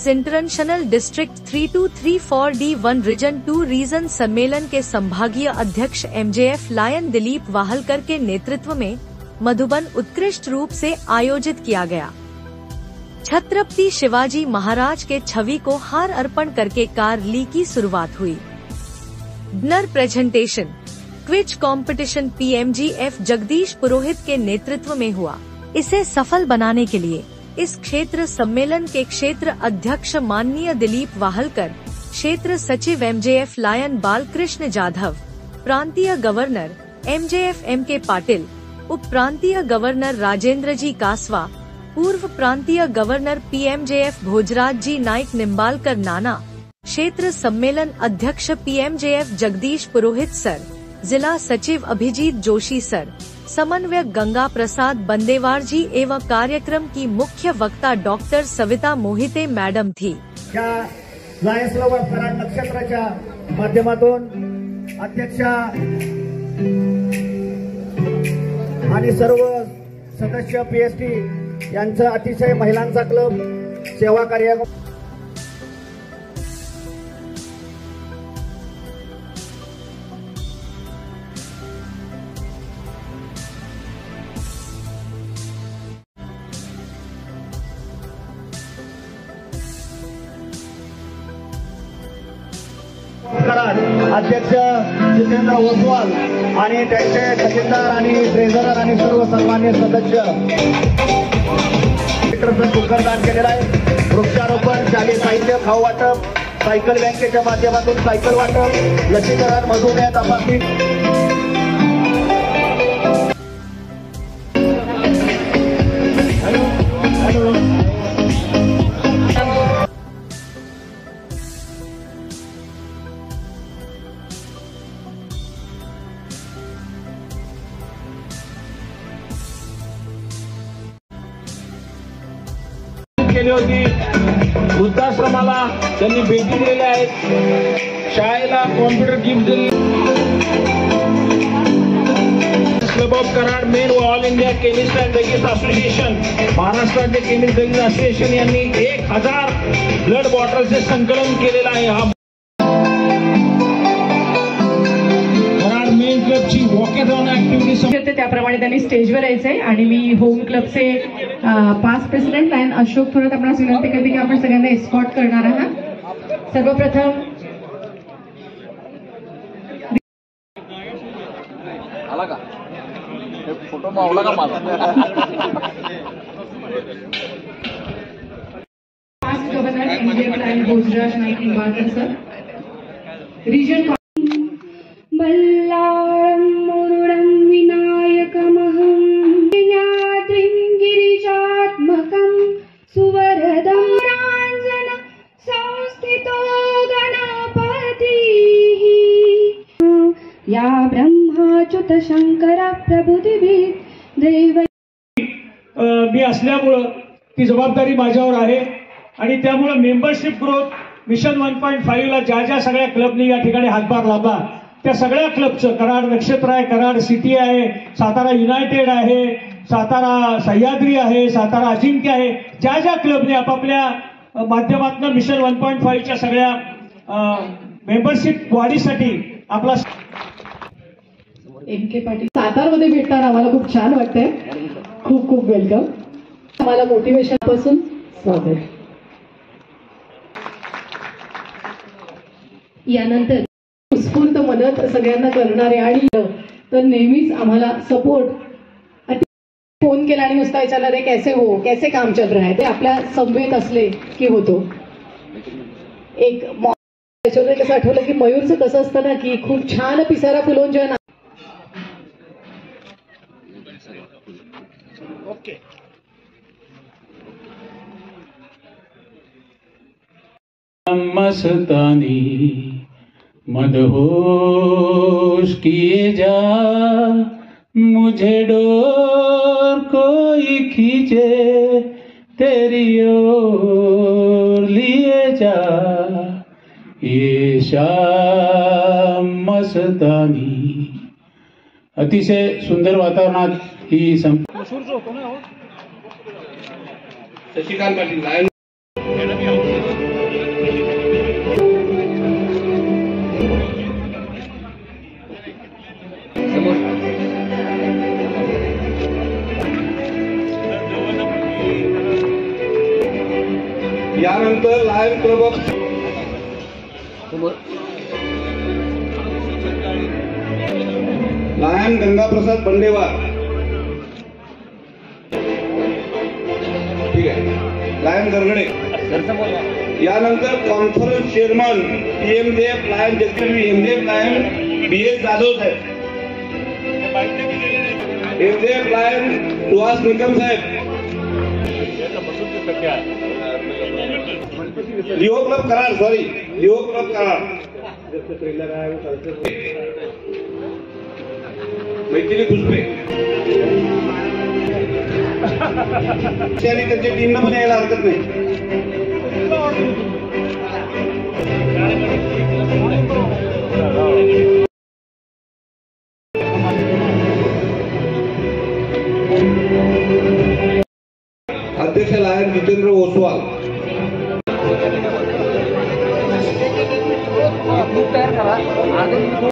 AIIMS international district 3234D1 region 2 region सम्मेलन के संभागीय अध्यक्ष MJF लायन दिलीप वाहलकर के नेतृत्व में मधुबन उत्कृष्ट रूप से आयोजित किया गया। छत्रपति शिवाजी महाराज के छवि को हार अर्पण करके कार ली की शुरुआत हुई। Dinner presentation quiz competition PMGF Jagdish Purohit के नेतृत्व में हुआ। इसे सफल बनाने के लिए इस क्षेत्र सम्मेलन के क्षेत्र अध्यक्ष माननीय दिलीप वाहलकर, क्षेत्र सचिव MJF लायन बालकृष्ण जाधव, प्रांतीय गवर्नर MJF MK पाटिल, उप प्रांतीय गवर्नर राजेंद्र जी कासवा, पूर्व प्रांतीय गवर्नर PMJF भोजराज जी नाइक निम्बालकर नाना, क्षेत्र सम्मेलन अध्यक्ष PMJF जगदीश पुरोहित सर, जिला सचिव अभिजीत जोशी सर, समन्वयक गंगा प्रसाद बंदेवार जी एवं कार्यक्रम की मुख्य वक्ता डॉक्टर सविता मोहिते मैडम थी। लायन्स लवर कराड नक्षत्राच्या माध्यमातून अध्यक्ष आणि सर्व सदस्य PST यांचं अतिशय महिलांचा क्लब सेवा कार्य अध्यक्ष जितेंद्र ओसवाल आणि त्यांचे खजिनदार आणि ट्रेझरर आणि सर्व सन्मान्य सदस्य भूकरदान केलेला आहे। वृक्षारोपण, शालेय साहित्य, खाऊ वाटप, सायकल बँकेच्या माध्यमातून सायकल वाटप, लसीकरण, मधुमेह तपासणी केली होती। वृद्धाश्रमाला त्यांनी भेटी दिलेल्या आहेत। शाळेला कॉम्प्युटर गिफ्ट दिले। क्लब ऑफ कराड मेन व all India chemist and druggist association, महाराष्ट्राचे केमिस्ट ड्रगिस्ट असोसिएशन यांनी 1000 ब्लड बॉटलचे संकलन केलेलं आहे। हा कराड मेन क्लबची वॉकेथॉन ऍक्टिव्हिटी होते त्याप्रमाणे त्यांनी स्टेजवर यायचे आणि मी होम क्लबचे past president lion Ashok Thorat आपणास विनंती करते की आपण सगळ्यांना एस्कॉर्ट करणार आहात। सर्वप्रथम फोटो मावला का माझा past governor MJF lion Bhojraj Naik Nimbalkar sir, region मल्लाळं मुरुडं विनायकमहं ज्ञात्रिं गिरिजात्मकं सुवरदं राञ्जन संस्थितो गणपतिः या ब्रह्माच्युत शंकर प्रभुदिभिः दैव। मी असल्यामुळं ती जबाबदारी माझ्यावर आहे आणि त्यामुळे मेंबरशिप ग्रोथ मिशन 1.5 ला ज्या सगळ्या क्लबनी या ठिकाणी हातभार लावला त्या सगळ्या क्लबचं, कराड नक्षत्र आहे, कराड सिटी आहे, सातारा युनायटेड आहे, सातारा सह्याद्री आहे, सातारा अजिंक्य आहे, ज्या क्लबने आपापल्या माध्यमातून मिशन 1.5 च्या सगळ्या मेंबरशिप वाढीसाठी आपला MK पाटील सातारमध्ये भेटताना आम्हाला खूप छान वाटतंय। खूप खूप वेलकम। आम्हाला मोटिवेशन पासून स्वागत। यानंतर उत्स्फूर्त मदत सगळ्यांना करणारे आणि तर नेहमीच आम्हाला सपोर्ट फोन केला आणि नुसता विचारला रे कैसे काम चल रहा है ते आपल्या संवेद असले की होतो। एक त्याच्यावर कसं आठवलं की मयूरचं कसं असतं ना की खूप छान पिसारा फुलवून जेव्हा ओके मस्तानी मदहोश किए जा, मुझे डोर कोई खींचे तेरी ओर लिए जा, ये शाम मस्तानी। अतिशय सुंदर वातावरणात ही Shashikant Patil club of lion Gangaprasad Bandewar, ठीक आहे, लायन गरगडे. यानंतर conference chairman PMJF lion MJF lion BS Jadhav साहेब, एमजेएफ लायन सुहास निकम साहेब, लिओ क्लब करार, लिओ क्लब करार, मैथिली खुसपे त्यांच्या टीमनं पण यायला हरकत नाही. अध्यक्ष लायन जितेंद्र ओसवाल, तयार करा.